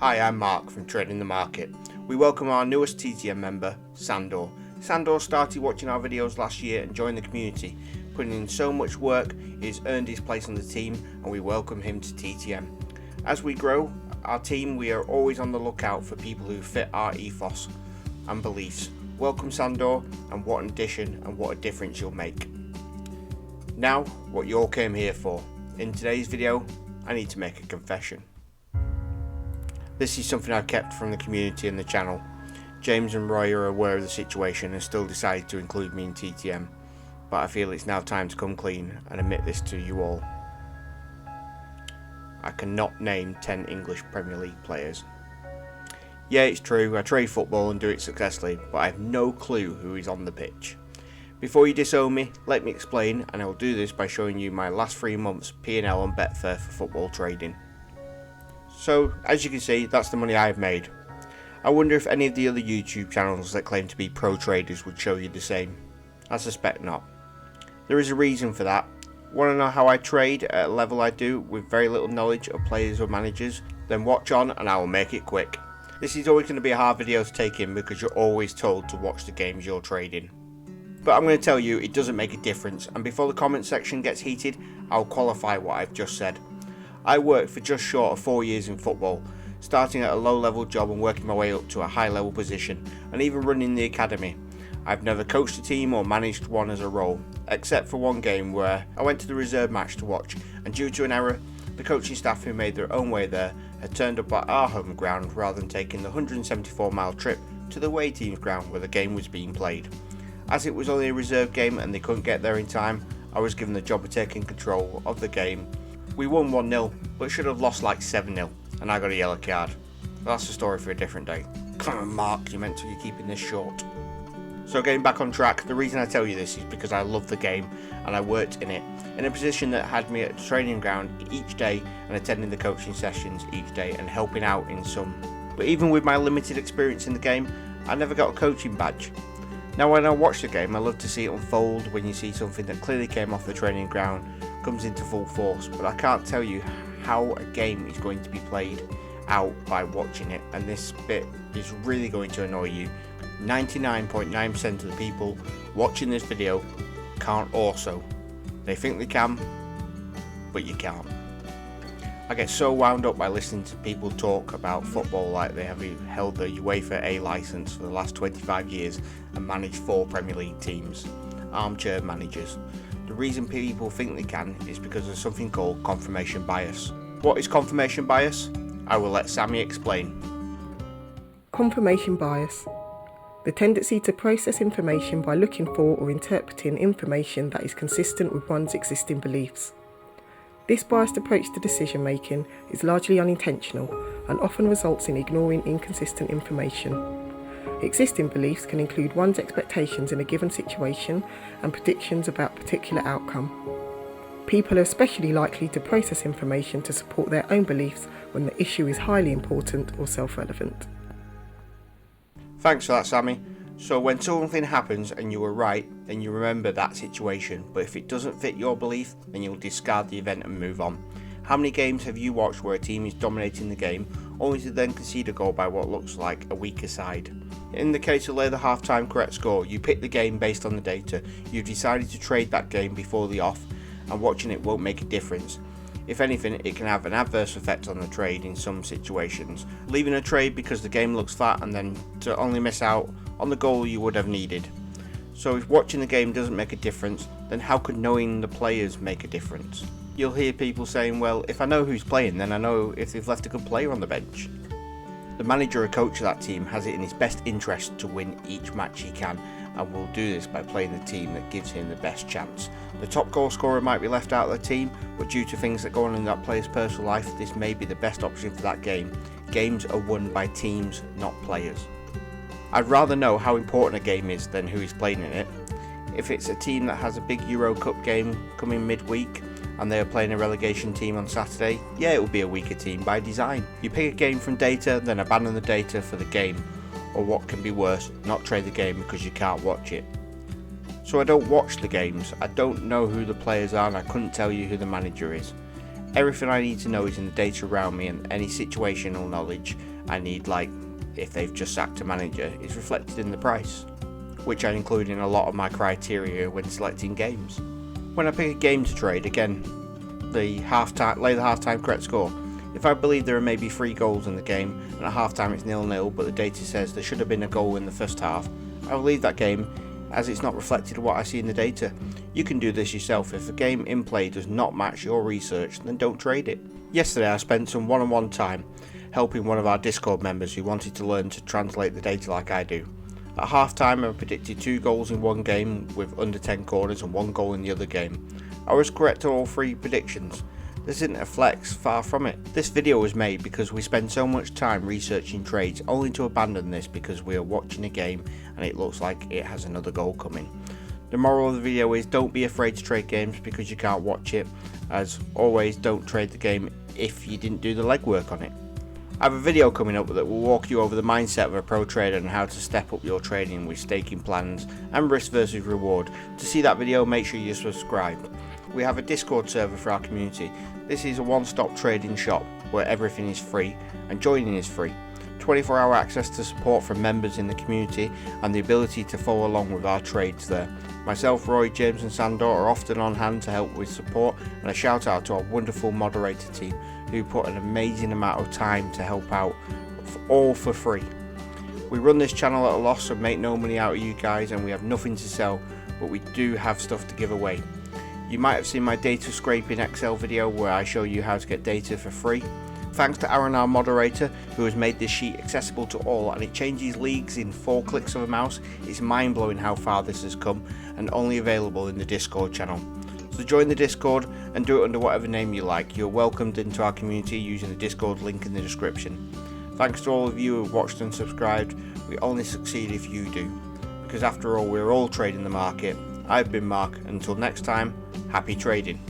Hi, I'm Mark from Trading the Market. We welcome our newest TTM member, Sandor. Sandor started watching our videos last year and joined the community. Putting in so much work, he's earned his place on the team and we welcome him to TTM. As we grow our team, we are always on the lookout for people who fit our ethos and beliefs. Welcome Sandor, and what an addition and what a difference you'll make. Now, what you all came here for. In today's video, I need to make a confession. This is something I've kept from the community and the channel. James and Roy are aware of the situation and still decided to include me in TTM, but I feel it's now time to come clean and admit this to you all. I cannot name 10 English Premier League players. Yeah, it's true, I trade football and do it successfully, but I have no clue who is on the pitch. Before you disown me, let me explain, and I will do this by showing you my last 3 months P&L on Betfair for football trading. So, as you can see, that's the money I've made. I wonder if any of the other YouTube channels that claim to be pro traders would show you the same. I suspect not. There is a reason for that. Want to know how I trade at a level I do with very little knowledge of players or managers? Then watch on and I will make it quick. This is always going to be a hard video to take in because you're always told to watch the games you're trading. But I'm going to tell you it doesn't make a difference, and before the comment section gets heated, I'll qualify what I've just said. I worked for just short of 4 years in football, starting at a low level job and working my way up to a high level position, and even running the academy. I've never coached a team or managed one as a role, except for one game where I went to the reserve match to watch, and due to an error, the coaching staff who made their own way there had turned up at our home ground rather than taking the 174-mile trip to the away team's ground where the game was being played. As it was only a reserve game and they couldn't get there in time, I was given the job of taking control of the game. We won 1-0, but should have lost like 7-0, and I got a yellow card. That's a story for a different day. Come on Mark, you meant to be keeping this short. So getting back on track, the reason I tell you this is because I love the game and I worked in it, in a position that had me at the training ground each day and attending the coaching sessions each day and helping out in some. But even with my limited experience in the game, I never got a coaching badge. Now when I watch the game, I love to see it unfold when you see something that clearly came off the training ground comes into full force, but I can't tell you how a game is going to be played out by watching it, and this bit is really going to annoy you. 99.9% of the people watching this video can't also. They think they can, but you can't. I get so wound up by listening to people talk about football like they have held the UEFA A licence for the last 25 years and managed 4 Premier League teams. Armchair managers. The reason people think they can is because of something called confirmation bias. What is confirmation bias? I will let Sammy explain. Confirmation bias. The tendency to process information by looking for or interpreting information that is consistent with one's existing beliefs. This biased approach to decision making is largely unintentional and often results in ignoring inconsistent information. Existing beliefs can include one's expectations in a given situation and predictions about a particular outcome. People are especially likely to process information to support their own beliefs when the issue is highly important or self-relevant. Thanks for that, Sammy. So when something happens and you were right, then you remember that situation, but if it doesn't fit your belief, then you'll discard the event and move on. How many games have you watched where a team is dominating the game, only to then concede a goal by what looks like a weaker side? In the case of the half-time correct score, you pick the game based on the data, you've decided to trade that game before the off, and watching it won't make a difference. If anything, it can have an adverse effect on the trade in some situations, leaving a trade because the game looks flat and then to only miss out on the goal you would have needed. So if watching the game doesn't make a difference, then how could knowing the players make a difference? You'll hear people saying, well, if I know who's playing, then I know if they've left a good player on the bench. The manager or coach of that team has it in his best interest to win each match he can, and will do this by playing the team that gives him the best chance. The top goal scorer might be left out of the team, but due to things that go on in that player's personal life, this may be the best option for that game. Games are won by teams, not players. I'd rather know how important a game is than who is playing in it. If it's a team that has a big Euro Cup game coming midweek, and they are playing a relegation team on Saturday, yeah, it will be a weaker team by design. You pick a game from data, then abandon the data for the game, or what can be worse, not trade the game because you can't watch it. So I don't watch the games, I don't know who the players are, and I couldn't tell you who the manager is. Everything I need to know is in the data around me and any situational knowledge I need, like if they've just sacked a manager, is reflected in the price, which I include in a lot of my criteria when selecting games. When I pick a game to trade, again, lay the half-time correct score. If I believe there are maybe 3 goals in the game and at half-time it's 0-0, but the data says there should have been a goal in the first half, I will leave that game as it's not reflected in what I see in the data. You can do this yourself. If a game in play does not match your research, then don't trade it. Yesterday I spent some one-on-one time helping one of our Discord members who wanted to learn to translate the data like I do. At half time I predicted 2 goals in one game with under 10 corners and 1 goal in the other game. I was correct on all 3 predictions. This isn't a flex, far from it. This video was made because we spend so much time researching trades only to abandon this because we are watching a game and it looks like it has another goal coming. The moral of the video is don't be afraid to trade games because you can't watch it. As always, don't trade the game if you didn't do the legwork on it. I have a video coming up that will walk you over the mindset of a pro trader and how to step up your trading with staking plans and risk versus reward. To see that video, make sure you're subscribed. We have a Discord server for our community. This is a one-stop trading shop where everything is free and joining is free. 24-hour access to support from members in the community and the ability to follow along with our trades there. Myself, Roy, James and Sandor are often on hand to help with support, and a shout out to our wonderful moderator team who put an amazing amount of time to help out, all for free. We run this channel at a loss and make no money out of you guys, and we have nothing to sell, but we do have stuff to give away. You might have seen my data scraping Excel video where I show you how to get data for free. Thanks to Aaron, our moderator, who has made this sheet accessible to all, and it changes leagues in 4 clicks of a mouse. It's mind blowing how far this has come, and only available in the Discord channel. So join the Discord and do it under whatever name you like. You're welcomed into our community using the Discord link in the description. Thanks to all of you who have watched and subscribed. We only succeed if you do, because after all, we're all trading the market. I've been Mark. Until next time, happy trading.